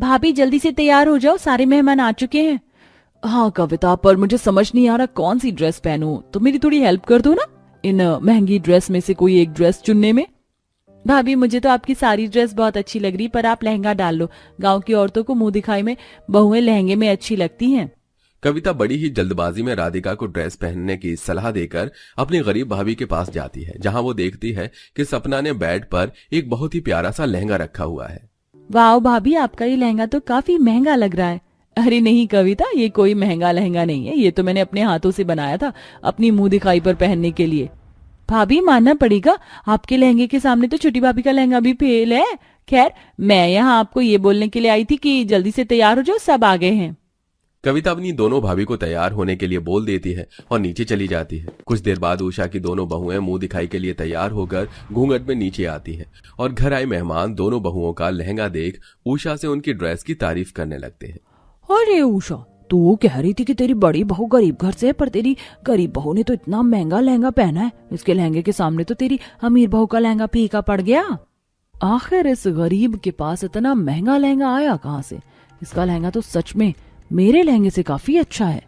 भाभी जल्दी से तैयार हो जाओ, सारे मेहमान आ चुके हैं। हाँ कविता, पर मुझे समझ नहीं आ रहा कौन सी ड्रेस पहनूं, तो मेरी थोड़ी हेल्प कर दो ना इन महंगी ड्रेस में से कोई एक ड्रेस चुनने में। भाभी मुझे तो आपकी सारी ड्रेस बहुत अच्छी लग रही, पर आप लहंगा डाल लो। गांव की औरतों को मुंह दिखाई में बहुएं लहंगे में अच्छी लगती हैं। कविता बड़ी ही जल्दबाजी में राधिका को ड्रेस पहनने की सलाह देकर अपनी गरीब भाभी के पास जाती है, जहां वो देखती है कि सपना ने बेड पर एक बहुत ही प्यारा सा लहंगा रखा हुआ है। वाह भाभी, आपका ये लहंगा तो काफी महंगा लग रहा है। अरे नहीं कविता, ये कोई महंगा लहंगा नहीं है, ये तो मैंने अपने हाथों से बनाया था अपनी मुंह दिखाई पर पहनने के लिए। भाभी मानना पड़ेगा, आपके लहंगे के सामने तो छोटी भाभी का लहंगा भी फेल है। खैर, मैं यहाँ आपको ये बोलने के लिए आई थी कि जल्दी से तैयार हो जाओ, सब आ गए हैं। कविता अपनी दोनों भाभी को तैयार होने के लिए बोल देती है और नीचे चली जाती है। कुछ देर बाद उषा की दोनों बहुएं मुंह दिखाई के लिए तैयार होकर घूंघट में नीचे आती हैं और घर आए मेहमान दोनों बहुओं का लहंगा देख उषा से उनकी ड्रेस की तारीफ करने लगते हैं। अरे उषा, तू कह रही थी कि तेरी बड़ी बहू गरीब घर से है, पर तेरी गरीब बहू ने तो इतना महंगा लहंगा पहना है, इसके लहंगे के सामने तो तेरी अमीर बहू का लहंगा फीका पड़ गया। आखिर इस गरीब के पास इतना महंगा लहंगा आया कहाँ से? इसका लहंगा तो सच में मेरे लहंगे से काफी अच्छा है।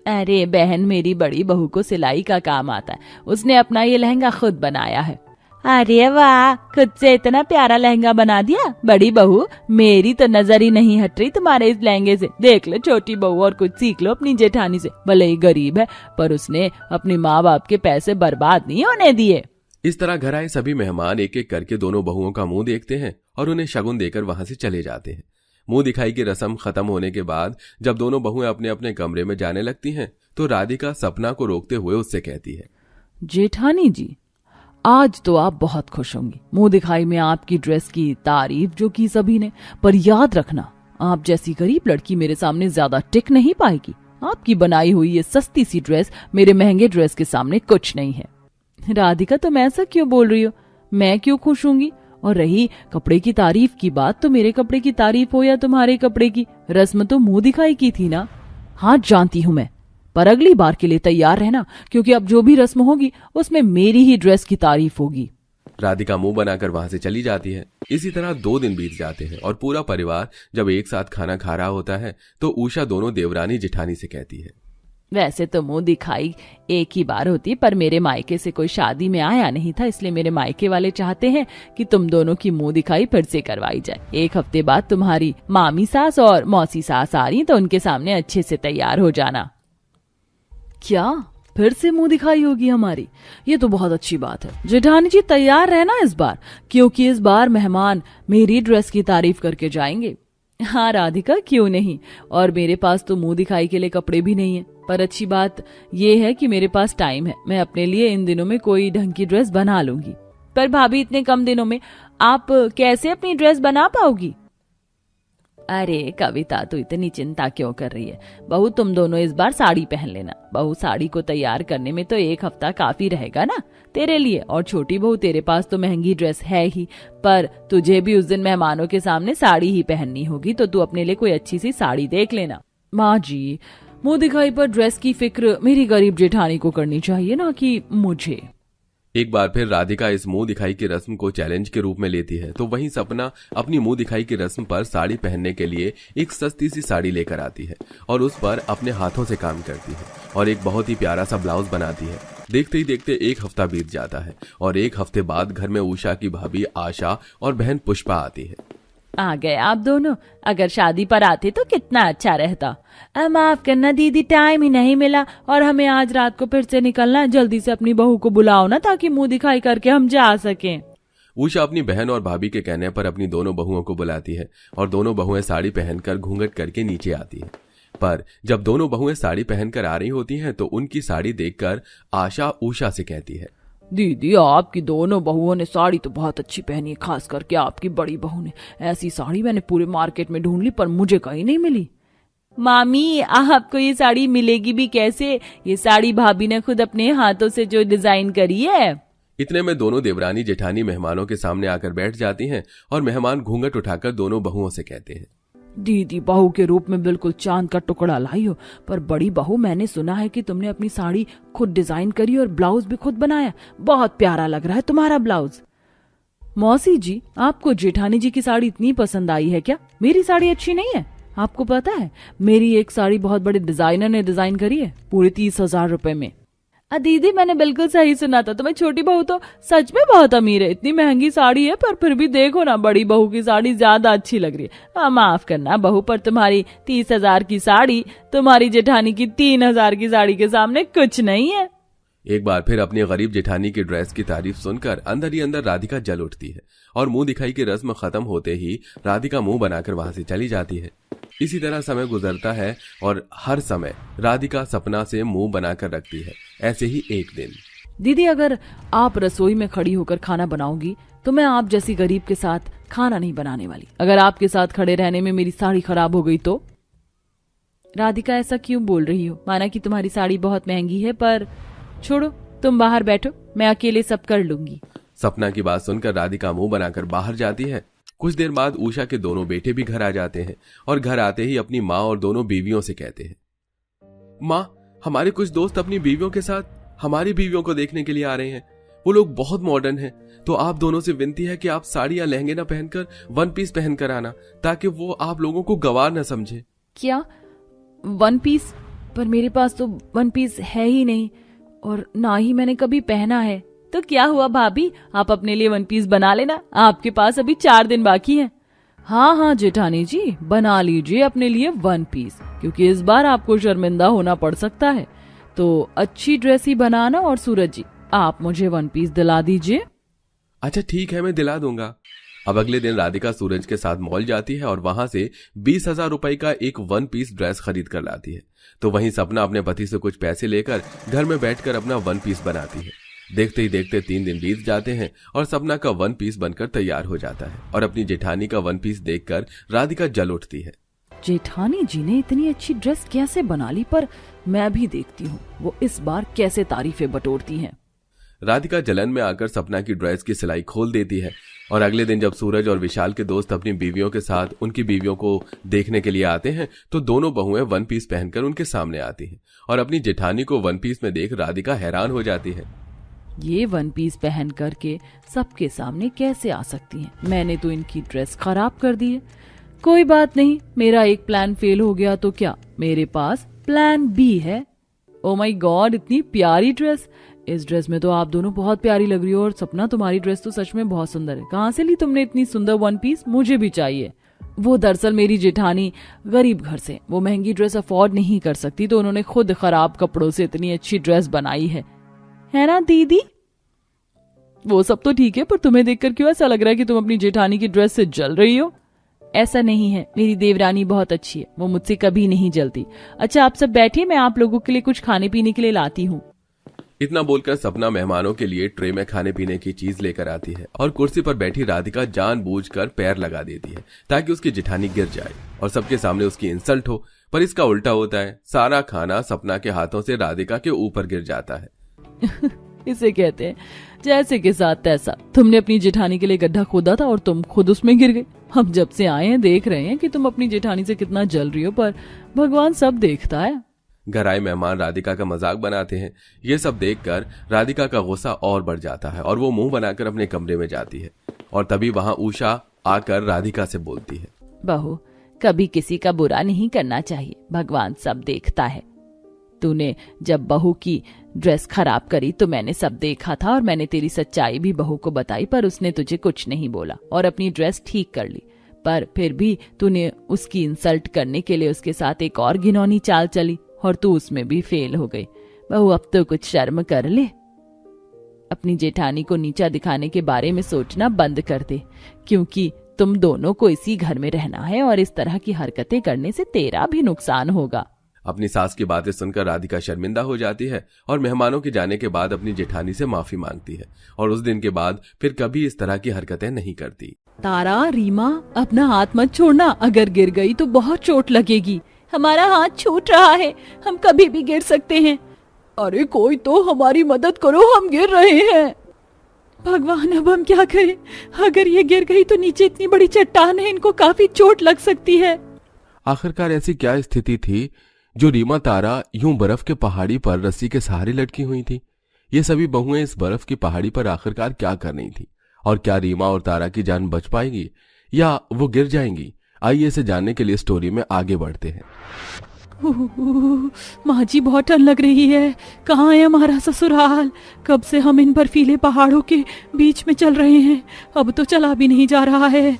अरे बहन, मेरी बड़ी बहू को सिलाई का काम आता है, उसने अपना ये लहंगा खुद बनाया है। अरे वाह, खुद से इतना प्यारा लहंगा बना दिया। बड़ी बहू, मेरी तो नजर ही नहीं हट रही तुम्हारे इस लहंगे से। देख लो छोटी बहू, और कुछ सीख लो अपनी जेठानी से। भले ही गरीब है, पर उसने अपने माँ बाप के पैसे बर्बाद नहीं होने दिए। इस तरह घर आए सभी मेहमान एक एक करके दोनों बहुओं का मुंह देखते हैं और उन्हें शगुन देकर वहां से चले जाते हैं। मुंह दिखाई की रस्म खत्म होने के बाद जब दोनों बहुएं अपने अपने कमरे में जाने लगती हैं, तो राधिका सपना को रोकते हुए उससे कहती है, जेठानी जी, आज तो आप बहुत खुश होंगी। मुंह दिखाई में आपकी ड्रेस की तारीफ जो की सभी ने, पर याद रखना, आप जैसी गरीब लड़की मेरे सामने ज्यादा टिक नहीं पाएगी। आपकी बनाई हुई ये सस्ती सी ड्रेस मेरे महंगे ड्रेस के सामने कुछ नहीं है। राधिका, तुम ऐसा क्यों बोल रही हो? मैं क्यों खुश होंगी? और रही कपड़े की तारीफ की बात, तो मेरे कपड़े की तारीफ हो या तुम्हारे कपड़े की, रस्म तो मुंह दिखाई की थी ना। हाँ जानती हूँ मैं, पर अगली बार के लिए तैयार रहना, क्योंकि अब जो भी रस्म होगी उसमें मेरी ही ड्रेस की तारीफ होगी। राधिका मुंह बनाकर वहां से चली जाती है। इसी तरह 2 दिन बीत जाते हैं और पूरा परिवार जब एक साथ खाना खा रहा होता है, तो उषा दोनों देवरानी जेठानी से कहती है, वैसे तो मुंह दिखाई एक ही बार होती, पर मेरे मायके से कोई शादी में आया नहीं था, इसलिए मेरे मायके वाले चाहते हैं कि तुम दोनों की मुंह दिखाई फिर से करवाई जाए। 1 हफ्ते बाद तुम्हारी मामी सास और मौसी सास आ रही, तो उनके सामने अच्छे से तैयार हो जाना। क्या फिर से मुंह दिखाई होगी हमारी? ये तो बहुत अच्छी बात है। जेठानी जी तैयार रहना इस बार, क्योंकि इस बार मेहमान मेरी ड्रेस की तारीफ करके जाएंगे। हाँ राधिका, क्यों नहीं, और मेरे पास तो मुंह दिखाई के लिए कपड़े भी नहीं है, पर अच्छी बात ये है कि मेरे पास टाइम है। मैं अपने लिए इन दिनों में कोई ढंग की ड्रेस बना लूंगी। पर भाभी, इतने कम दिनों में आप कैसे अपनी ड्रेस बना पाओगी? अरे कविता, तू इतनी चिंता क्यों कर रही है? बहू, तुम दोनों इस बार साड़ी पहन लेना। बहू, साड़ी को तैयार करने में तो 1 हफ्ता काफी रहेगा ना तेरे लिए। और छोटी बहू, तेरे पास तो महंगी ड्रेस है ही, पर तुझे भी उस दिन मेहमानों के सामने साड़ी ही पहननी होगी, तो तू अपने लिए कोई अच्छी सी साड़ी देख लेना। माँ जी, मुंह दिखाई पर ड्रेस की फिक्र मेरी गरीब जेठानी को करनी चाहिए, ना कि मुझे। एक बार फिर राधिका इस मुंह दिखाई की रस्म को चैलेंज के रूप में लेती है, तो वहीं सपना अपनी मुंह दिखाई की रस्म पर साड़ी पहनने के लिए एक सस्ती सी साड़ी लेकर आती है और उस पर अपने हाथों से काम करती है और एक बहुत ही प्यारा सा ब्लाउज बनाती है। देखते ही देखते 1 हफ्ता बीत जाता है और 1 हफ्ते बाद घर में उषा की भाभी आशा और बहन पुष्पा आती है। आ गए आप दोनों। अगर शादी पर आते तो कितना अच्छा रहता। माफ करना दीदी, टाइम ही नहीं मिला, और हमें आज रात को फिर से निकलना है। जल्दी से अपनी बहू को बुलाओ ना, ताकि मुंह दिखाई करके हम जा सकें। उषा अपनी बहन और भाभी के कहने पर अपनी दोनों बहुओं को बुलाती है और दोनों बहुएं साड़ी पहनकर घूंघट करके नीचे आती है। पर जब दोनों बहुएं साड़ी पहनकर आ रही होती हैं, तो उनकी साड़ी देखकर आशा उषा से कहती है, दीदी, आपकी दोनों बहुओं ने साड़ी तो बहुत अच्छी पहनी है, खास करके आपकी बड़ी बहू ने। ऐसी साड़ी मैंने पूरे मार्केट में ढूंढ ली, पर मुझे कहीं नहीं मिली। मामी, आपको ये साड़ी मिलेगी भी कैसे? ये साड़ी भाभी ने खुद अपने हाथों से जो डिजाइन करी है। इतने में दोनों देवरानी जेठानी मेहमानों के सामने आकर बैठ जाती हैं और मेहमान घूंघट उठाकर दोनों बहुओं से कहते हैं, दीदी, बहू के रूप में बिल्कुल चांद का टुकड़ा लाई हो, पर बड़ी बहू, मैंने सुना है कि तुमने अपनी साड़ी खुद डिजाइन करी और ब्लाउज भी खुद बनाया। बहुत प्यारा लग रहा है तुम्हारा ब्लाउज। मौसी जी, आपको जेठानी जी की साड़ी इतनी पसंद आई है क्या? मेरी साड़ी अच्छी नहीं है? आपको पता है मेरी एक साड़ी बहुत बड़े डिजाइनर ने डिजाइन करी है, पूरे 30,000 रुपए में। दीदी, मैंने बिल्कुल सही सुना था, तुम्हें छोटी बहू तो सच में बहुत अमीर है। इतनी महंगी साड़ी है पर फिर भी देखो ना, बड़ी बहू की साड़ी ज्यादा अच्छी लग रही है। माफ करना बहू, पर तुम्हारी 30,000 की साड़ी तुम्हारी जेठानी की 3,000 की साड़ी के सामने कुछ नहीं है। एक बार फिर अपनी गरीब जेठानी की ड्रेस की तारीफ सुनकर अंदर ही अंदर राधिका जल उठती है और मुंह दिखाई की रस्म खत्म होते ही राधिका मुंह बनाकर वहां से चली जाती है। इसी तरह समय गुजरता है और हर समय राधिका सपना से मुंह बनाकर रखती है। ऐसे ही एक दिन, दीदी, अगर आप रसोई में खड़ी होकर खाना बनाओगी तो मैं आप जैसी गरीब के साथ खाना नहीं बनाने वाली। अगर आपके साथ खड़े रहने में मेरी साड़ी खराब हो गई तो? राधिका, ऐसा क्यों बोल रही हो? माना कि तुम्हारी साड़ी बहुत महंगी है, पर छोड़ो, तुम बाहर बैठो, मैं अकेले सब कर लूंगी। सपना की बात सुनकर राधिका मुंह बनाकर बाहर जाती है। कुछ देर बाद उषा के दोनों बेटे भी घर आ जाते हैं और घर आते ही अपनी माँ और दोनों बीवियों से कहते हैं, माँ, हमारे कुछ दोस्त अपनी बीवियों के साथ हमारी बीवियों को देखने के लिए आ रहे हैं। वो लोग बहुत मॉडर्न हैं, तो आप दोनों से विनती है कि आप साड़ी या लहंगे ना पहनकर वन पीस पहनकर आना, ताकि वो आप लोगों को गंवार न समझे। क्या वन पीस? पर मेरे पास तो वन पीस है ही नहीं और ना ही मैंने कभी पहना है। तो क्या हुआ भाभी, आप अपने लिए वन पीस बना लेना, आपके पास अभी 4 दिन बाकी हैं। हाँ हाँ जेठानी जी, बना लीजिए अपने लिए वन पीस, क्योंकि इस बार आपको शर्मिंदा होना पड़ सकता है। तो अच्छी ड्रेस ही बनाना, और सूरज जी, आप मुझे वन पीस दिला दीजिए। अच्छा ठीक है, मैं दिला दूंगा। अब अगले दिन राधिका सूरज के साथ मॉल जाती है और वहां से 20,000 रुपए का एक वन पीस ड्रेस खरीद कर लाती है। तो वहीं सपना अपने पति से कुछ पैसे लेकर घर में बैठकर अपना वन पीस बनाती है। देखते ही देखते 3 दिन बीत जाते हैं और सपना का वन पीस बनकर तैयार हो जाता है और अपनी जेठानी का वन पीस देखकर राधिका जल उठती है। जेठानी जी ने इतनी अच्छी ड्रेस कैसे बना ली, पर मैं भी देखती हूँ वो इस बार कैसे तारीफें बटोरती हैं। राधिका जलन में आकर सपना की ड्रेस की सिलाई खोल देती है और अगले दिन जब सूरज और विशाल के दोस्त अपनी बीवियों के साथ उनकी बीवियों को देखने के लिए आते हैं तो दोनों बहुएं वन पीस पहनकर उनके सामने आती हैं और अपनी जेठानी को वन पीस में देख राधिका हैरान हो जाती है। ये वन पीस पहन करके सबके सामने कैसे आ सकती हैं? मैंने तो इनकी ड्रेस खराब कर दी है। कोई बात नहीं, मेरा एक प्लान फेल हो गया तो क्या, मेरे पास प्लान बी है। ओ माय गॉड, इतनी प्यारी ड्रेस। इस ड्रेस में तो आप दोनों बहुत प्यारी लग रही हो, और सपना तुम्हारी ड्रेस तो सच में बहुत सुंदर है। कहाँ से ली तुमने इतनी सुंदर वन पीस? मुझे भी चाहिए। वो दरअसल मेरी जेठानी गरीब घर से, वो महंगी ड्रेस अफोर्ड नहीं कर सकती, तो उन्होंने खुद खराब कपड़ों से इतनी अच्छी ड्रेस बनाई है ना दीदी? वो सब तो ठीक है, पर तुम्हें देखकर क्यों ऐसा लग रहा है कि तुम अपनी जेठानी की ड्रेस से जल रही हो? ऐसा नहीं है, मेरी देवरानी बहुत अच्छी है, वो मुझसे कभी नहीं जलती। अच्छा आप सब बैठिए, मैं आप लोगों के लिए कुछ खाने पीने के लिए लाती हूँ। इतना बोलकर सपना मेहमानों के लिए ट्रे में खाने पीने की चीज लेकर आती है और कुर्सी पर बैठी राधिका जानबूझकर पैर लगा देती है ताकि उसकी जेठानी गिर जाए और सबके सामने उसकी इंसल्ट हो। पर इसका उल्टा होता है, सारा खाना सपना के हाथों से राधिका के ऊपर गिर जाता है। इसे कहते हैं जैसे के साथ तैसा। तुमने अपनी जेठानी के लिए गड्ढा खोदा था और तुम खुद उसमें गिर गए। हम जब से आए हैं देख रहे हैं कि तुम अपनी जेठानी से कितना जल रही हो, पर भगवान सब देखता है। घर आए मेहमान राधिका का मजाक बनाते हैं। ये सब देखकर राधिका का गुस्सा और बढ़ जाता है और वो मुंह बनाकर अपने कमरे में जाती है और तभी वहां उषा आकर राधिका से बोलती है, बहू, कभी किसी का बुरा नहीं करना चाहिए, भगवान सब देखता है। तूने जब बहू की ड्रेस खराब करी तो मैंने सब देखा था और मैंने तेरी सच्चाई भी बहू को बताई, पर उसने तुझे कुछ नहीं बोला और अपनी ड्रेस ठीक कर ली। पर फिर भी तूने उसकी इंसल्ट करने के लिए उसके साथ एक और घिनौनी चाल चली और तू उसमें भी फेल हो गई। बहू, अब तो कुछ शर्म कर ले। अपनी जेठानी को नीचा दिखाने के बारे में सोचना बंद कर दे, क्योंकि तुम दोनों को इसी घर में रहना है और इस तरह की हरकतें करने से तेरा भी नुकसान होगा। अपनी सास की बातें सुनकर राधिका शर्मिंदा हो जाती है और मेहमानों के जाने के बाद अपनी जेठानी से माफी मांगती है और उस दिन के बाद फिर कभी इस तरह की हरकतें नहीं करती। तारा, रीमा, अपना हाथ मत छोड़ना, अगर गिर गई तो बहुत चोट लगेगी। हमारा हाथ छूट रहा है, हम कभी भी गिर सकते हैं। अरे कोई तो हमारी मदद करो, हम गिर रहे हैं। भगवान, अब हम क्या करें? अगर ये गिर गई तो नीचे इतनी बड़ी चट्टान है, इनको काफी चोट लग सकती है। आखिरकार ऐसी क्या स्थिति थी जो रीमा तारा यूं बर्फ के पहाड़ी पर रस्सी के सहारे लटकी हुई थी? ये सभी बहुएं इस बर्फ की पहाड़ी पर आखिरकार क्या कर रही थी? और क्या रीमा और तारा की जान बच पाएगी या वो गिर जाएंगी? आइए इसे जानने के लिए स्टोरी में आगे बढ़ते हैं। माँ जी बहुत डर लग रही है। कहाँ है हमारा ससुराल? कब से हम इन बर्फीले पहाड़ों के बीच में चल रहे हैं, अब तो चला भी नहीं जा रहा है।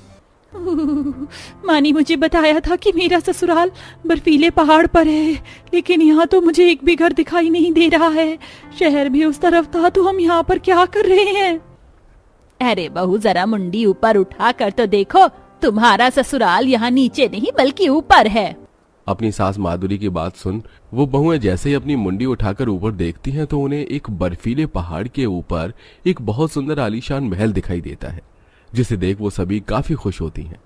माँ ने मुझे बताया था कि मेरा ससुराल बर्फीले पहाड़ पर है, लेकिन यहाँ तो मुझे एक भी घर दिखाई नहीं दे रहा है। शहर भी उस तरफ था, तो हम यहाँ पर क्या कर रहे हैं? अरे बहू, जरा मुंडी ऊपर उठा कर तो देखो, तुम्हारा ससुराल यहाँ नीचे नहीं बल्कि ऊपर है। अपनी सास माधुरी की बात सुन वो बहुएं जैसे ही अपनी मुंडी उठाकर ऊपर देखती हैं तो उन्हें एक बर्फीले पहाड़ के ऊपर एक बहुत सुंदर आलीशान महल दिखाई देता है, जिसे देख वो सभी काफी खुश होती हैं।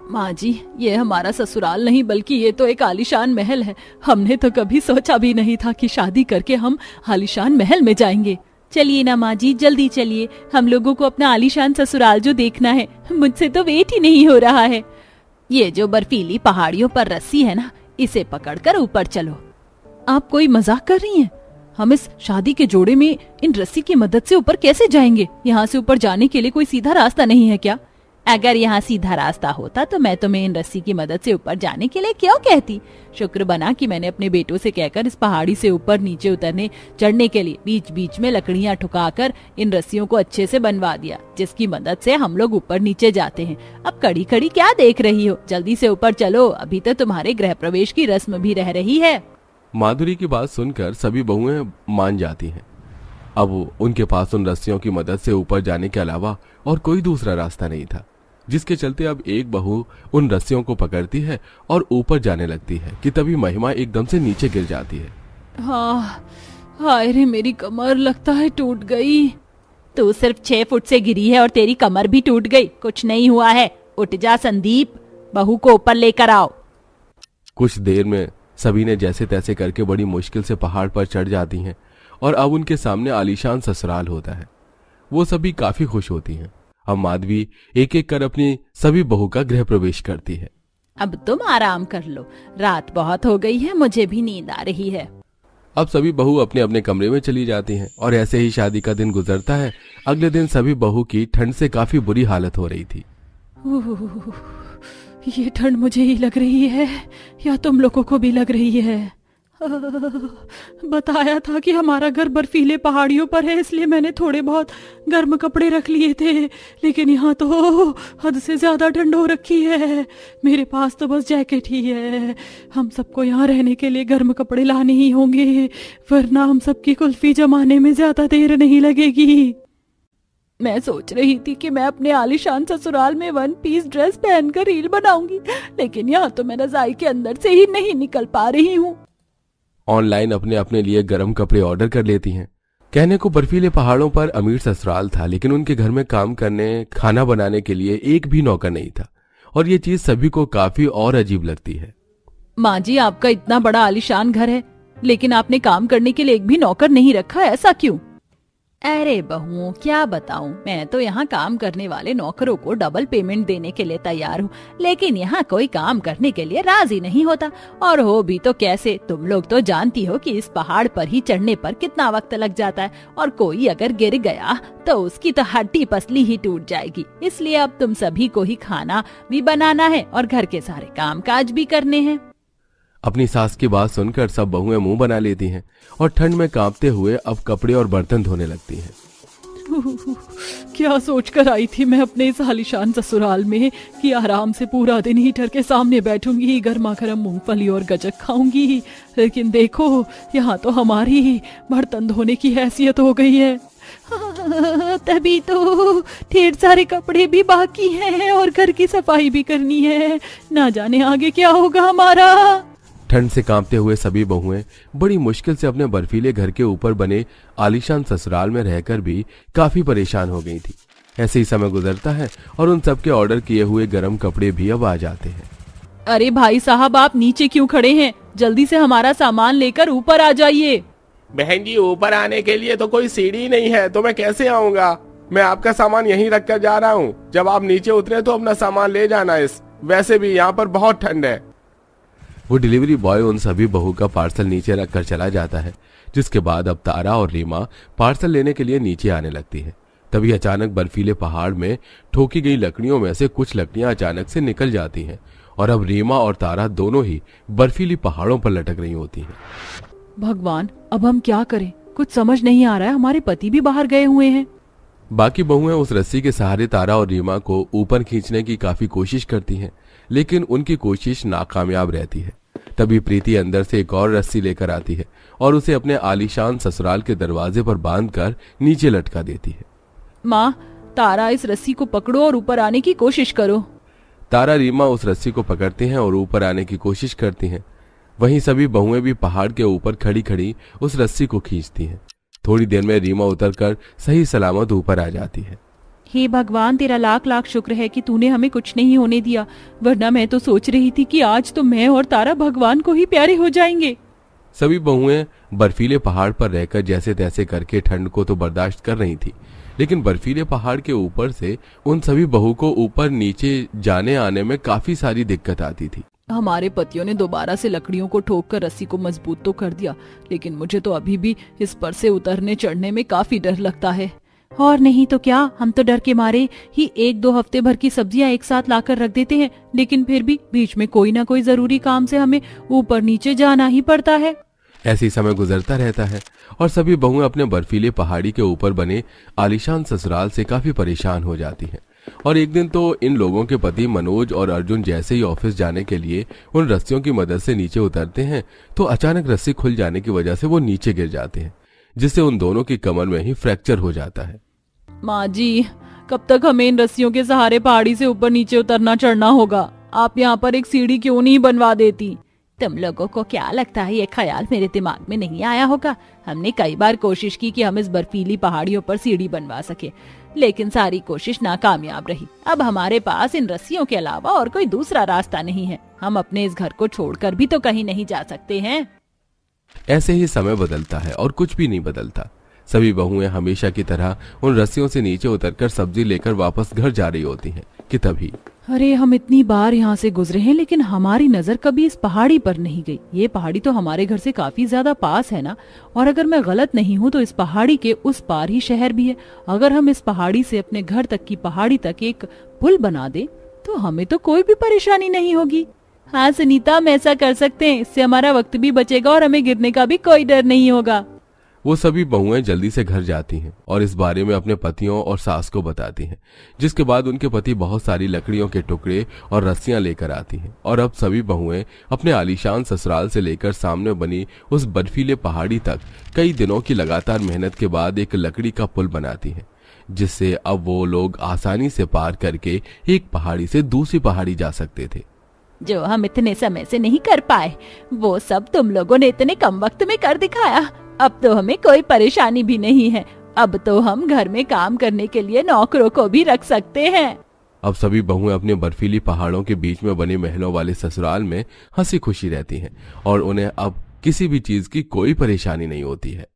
माँ जी, ये हमारा ससुराल नहीं बल्कि ये तो एक आलीशान महल है। हमने तो कभी सोचा भी नहीं था कि शादी करके हम आलीशान महल में जाएंगे। चलिए ना माँ जी, जल्दी चलिए, हम लोगों को अपना आलीशान ससुराल जो देखना है। मुझसे तो वेट ही नहीं हो रहा है। ये जो बर्फीली पहाड़ियों पर रस्सी है ना, इसे पकड़कर ऊपर चलो। आप कोई मजाक कर रही हैं? हम इस शादी के जोड़े में इन रस्सी की मदद से ऊपर कैसे जाएंगे? यहाँ से ऊपर जाने के लिए कोई सीधा रास्ता नहीं है क्या? अगर यहाँ सीधा रास्ता होता तो मैं तुम्हें इन रस्सी की मदद से ऊपर जाने के लिए क्यों कहती? शुक्र बना कि मैंने अपने बेटों से कहकर इस पहाड़ी से ऊपर नीचे उतरने चढ़ने के लिए बीच बीच में लकड़ियाँ ठुकाकर इन रस्सियों को अच्छे से बनवा दिया, जिसकी मदद से हम लोग ऊपर नीचे जाते हैं। अब खड़ी खड़ी क्या देख रही हो? जल्दी से ऊपर चलो, अभी तो तुम्हारे गृह प्रवेश की रस्म भी रह रही है। माधुरी की बात सुनकर सभी बहुएं मान जाती हैं। अब उनके पास उन रस्सियों की मदद से ऊपर जाने के अलावा और कोई दूसरा रास्ता नहीं था, जिसके चलते अब एक बहू उन रस्सियों को पकड़ती है और ऊपर जाने लगती है कि तभी महिमा एकदम से नीचे गिर जाती है। हाँ, हाय रे, मेरी कमर लगता है टूट गई। तू सिर्फ 6 फुट से गिरी है और तेरी कमर भी टूट गई, कुछ नहीं हुआ है। उठ जा संदीप, बहू को ऊपर लेकर आओ। कुछ देर में सभी ने जैसे तैसे करके बड़ी मुश्किल से पहाड़ पर चढ़ जाती हैं और अब उनके सामने आलीशान ससुराल होता है। वो सभी काफी खुश होती हैं। अब माधवी एक एक कर अपनी सभी बहू का गृह प्रवेश करती है। अब तुम आराम कर लो, रात बहुत हो गई है, मुझे भी नींद आ रही है। अब सभी बहू अपने अपने कमरे में चली जाती हैं और ऐसे ही शादी का दिन गुजरता है। अगले दिन सभी बहू की ठंड से काफी बुरी हालत हो रही थी। ये ठंड मुझे ही लग रही है या तुम लोगों को भी लग रही है? बताया था कि हमारा घर बर्फीले पहाड़ियों पर है, इसलिए मैंने थोड़े बहुत गर्म कपड़े रख लिए थे, लेकिन यहाँ तो हद से ज्यादा ठंड हो रखी है। मेरे पास तो बस जैकेट ही है। हम सबको यहाँ रहने के लिए गर्म कपड़े लाने ही होंगे, वरना हम सबकी कुल्फी जमाने में ज्यादा देर नहीं लगेगी। मैं सोच रही थी कि मैं अपने आलीशान ससुराल में 1 पीस ड्रेस पहनकर रील बनाऊंगी, लेकिन यहाँ तो मैं रजाई के अंदर से ही नहीं निकल पा रही हूँ। ऑनलाइन अपने लिए गर्म कपड़े ऑर्डर कर लेती हैं। कहने को बर्फीले पहाड़ों पर अमीर ससुराल था, लेकिन उनके घर में काम करने खाना बनाने के लिए एक भी नौकर नहीं था, और ये चीज सभी को काफी और अजीब लगती है। माँ जी, आपका इतना बड़ा आलीशान घर है, लेकिन आपने काम करने के लिए एक भी नौकर नहीं रखा, ऐसा क्यों? अरे बहुओं, क्या बताऊं, मैं तो यहाँ काम करने वाले नौकरों को डबल पेमेंट देने के लिए तैयार हूँ, लेकिन यहाँ कोई काम करने के लिए राजी नहीं होता। और हो भी तो कैसे? तुम लोग तो जानती हो कि इस पहाड़ पर ही चढ़ने पर कितना वक्त लग जाता है, और कोई अगर गिर गया तो उसकी तो हड्डी पसली ही टूट जाएगी। इसलिए अब तुम सभी को ही खाना भी बनाना है और घर के सारे काम काज भी करने हैं। अपनी सास की बात सुनकर सब बहुएं मुंह बना लेती हैं और ठंड में कांपते हुए अब कपड़े और बर्तन धोने लगती हैं। क्या सोचकर आई थी मैं अपने इस आलीशान ससुराल में कि आराम से पूरा दिन हीटर के सामने बैठूंगी, गर्मा गर्म मूंगफली और गजक खाऊंगी, लेकिन देखो यहाँ तो हमारी बर्तन धोने की हैसियत हो गई है। तभी तो ढेर सारे कपड़े भी बाकी हैं और घर की सफाई भी करनी है, ना जाने आगे क्या होगा हमारा। ठंड से कांपते हुए सभी बहुएं बड़ी मुश्किल से अपने बर्फीले घर के ऊपर बने आलीशान ससुराल में रहकर भी काफी परेशान हो गई थी। ऐसे ही समय गुजरता है और उन सबके ऑर्डर किए हुए गर्म कपड़े भी अब आ जाते हैं। अरे भाई साहब, आप नीचे क्यों खड़े हैं? जल्दी से हमारा सामान लेकर ऊपर आ जाइए। बहन जी, ऊपर आने के लिए तो कोई सीढ़ी नहीं है, तो मैं कैसे आऊंगा? मैं आपका सामान यहीं रख कर जा रहा हूँ। जब आप नीचे उतरे तो अपना सामान ले जाना। वैसे भी यहाँ पर बहुत ठंड है। वो डिलीवरी बॉय उन सभी बहू का पार्सल नीचे रखकर चला जाता है, जिसके बाद अब तारा और रीमा पार्सल लेने के लिए नीचे आने लगती है। तभी अचानक बर्फीले पहाड़ में ठोकी गई लकड़ियों में से कुछ लकड़ियां अचानक से निकल जाती हैं और अब रीमा और तारा दोनों ही बर्फीली पहाड़ों पर लटक रही होती हैं। भगवान, अब हम क्या करें? कुछ समझ नहीं आ रहा है। हमारे पति भी बाहर गए हुए हैं। बाकी बहुएं उस रस्सी के सहारे तारा और रीमा को ऊपर खींचने की काफी कोशिश करती हैं, लेकिन उनकी कोशिश नाकामयाब रहती है। तभी प्रीति अंदर से एक और रस्सी लेकर आती है और उसे अपने आलीशान ससुराल के दरवाजे पर बांधकर नीचे लटका देती है। माँ, तारा, इस रस्सी को पकड़ो और ऊपर आने की कोशिश करो। तारा रीमा उस रस्सी को पकड़ते हैं और ऊपर आने की कोशिश करती हैं। वहीं सभी बहुएं भी पहाड़ के ऊपर खड़ी खड़ी उस रस्सी को खींचती हैं। थोड़ी देर में रीमा उतरकर सही सलामत ऊपर आ जाती है। हे भगवान, तेरा लाख लाख शुक्र है कि तूने हमें कुछ नहीं होने दिया, वरना मैं तो सोच रही थी कि आज तो मैं और तारा भगवान को ही प्यारे हो जाएंगे। सभी बहुएं बर्फीले पहाड़ पर रहकर जैसे तैसे करके ठंड को तो बर्दाश्त कर रही थी, लेकिन बर्फीले पहाड़ के ऊपर से उन सभी बहू को ऊपर नीचे जाने आने में काफी सारी दिक्कत आती थी। हमारे पतियों ने दोबारा से लकड़ियों को ठोक कर रस्सी को मजबूत तो कर दिया, लेकिन मुझे तो अभी भी इस पर से उतरने चढ़ने में काफी डर लगता है। और नहीं तो क्या, हम तो डर के मारे ही 1-2 हफ्ते भर की सब्जियां एक साथ लाकर रख देते हैं, लेकिन फिर भी बीच में कोई ना कोई जरूरी काम से हमें ऊपर नीचे जाना ही पड़ता है। ऐसी समय गुजरता रहता है और सभी बहुएं अपने बर्फीले पहाड़ी के ऊपर बने आलीशान ससुराल से काफी परेशान हो जाती हैं। और एक दिन तो इन लोगों के पति मनोज और अर्जुन जैसे ही ऑफिस जाने के लिए उन रस्सियों की मदद से नीचे उतरते हैं तो अचानक रस्सी खुल जाने की वजह से वो नीचे गिर जाते हैं, जिससे उन दोनों की कमर में ही फ्रैक्चर हो जाता है। माँ जी, कब तक हमें इन रस्सियों के सहारे पहाड़ी से ऊपर नीचे उतरना चढ़ना होगा? आप यहाँ पर एक सीढ़ी क्यों नहीं बनवा देती? तुम लोगों को क्या लगता है ये ख्याल मेरे दिमाग में नहीं आया होगा? हमने कई बार कोशिश की कि हम इस बर्फीली पहाड़ियों पर सीढ़ी बनवा सके, लेकिन सारी कोशिश नाकामयाब रही। अब हमारे पास इन रस्सियों के अलावा और कोई दूसरा रास्ता नहीं है। हम अपने इस घर को छोड़कर भी तो कहीं नहीं जा सकते हैं। ऐसे ही समय बदलता है और कुछ भी नहीं बदलता। सभी बहुएं हमेशा की तरह उन रस्सियों से नीचे उतरकर सब्जी लेकर वापस घर जा रही होती हैं कि तभी अरे, हम इतनी बार यहाँ से गुजरे हैं, लेकिन हमारी नजर कभी इस पहाड़ी पर नहीं गई। ये पहाड़ी तो हमारे घर से काफी ज्यादा पास है ना, और अगर मैं गलत नहीं हूँ तो इस पहाड़ी के उस पार ही शहर भी है। अगर हम इस पहाड़ी से अपने घर तक की पहाड़ी तक एक पुल बना दे तो हमें तो कोई भी परेशानी नहीं होगी। हाँ सुनीता, हम ऐसा कर सकते हैं। इससे हमारा वक्त भी बचेगा और हमें गिरने का भी कोई डर नहीं होगा। वो सभी बहुएं जल्दी से घर जाती हैं और इस बारे में अपने पतियों और सास को बताती हैं, जिसके बाद उनके पति बहुत सारी लकड़ियों के टुकड़े और रस्सियां लेकर आती हैं। और अब सभी बहुएं अपने आलीशान ससुराल से लेकर सामने बनी उस बर्फीले पहाड़ी तक कई दिनों की लगातार मेहनत के बाद एक लकड़ी का पुल बनाती हैं, जिससे अब वो लोग आसानी से पार करके एक पहाड़ी से दूसरी पहाड़ी जा सकते थे। जो हम इतने समय से नहीं कर पाए, वो सब तुम लोगों ने इतने कम वक्त में कर दिखाया। अब तो हमें कोई परेशानी भी नहीं है। अब तो हम घर में काम करने के लिए नौकरों को भी रख सकते हैं। अब सभी बहुएं अपने बर्फीली पहाड़ों के बीच में बने महलों वाले ससुराल में हंसी खुशी रहती हैं और उन्हें अब किसी भी चीज की कोई परेशानी नहीं होती है।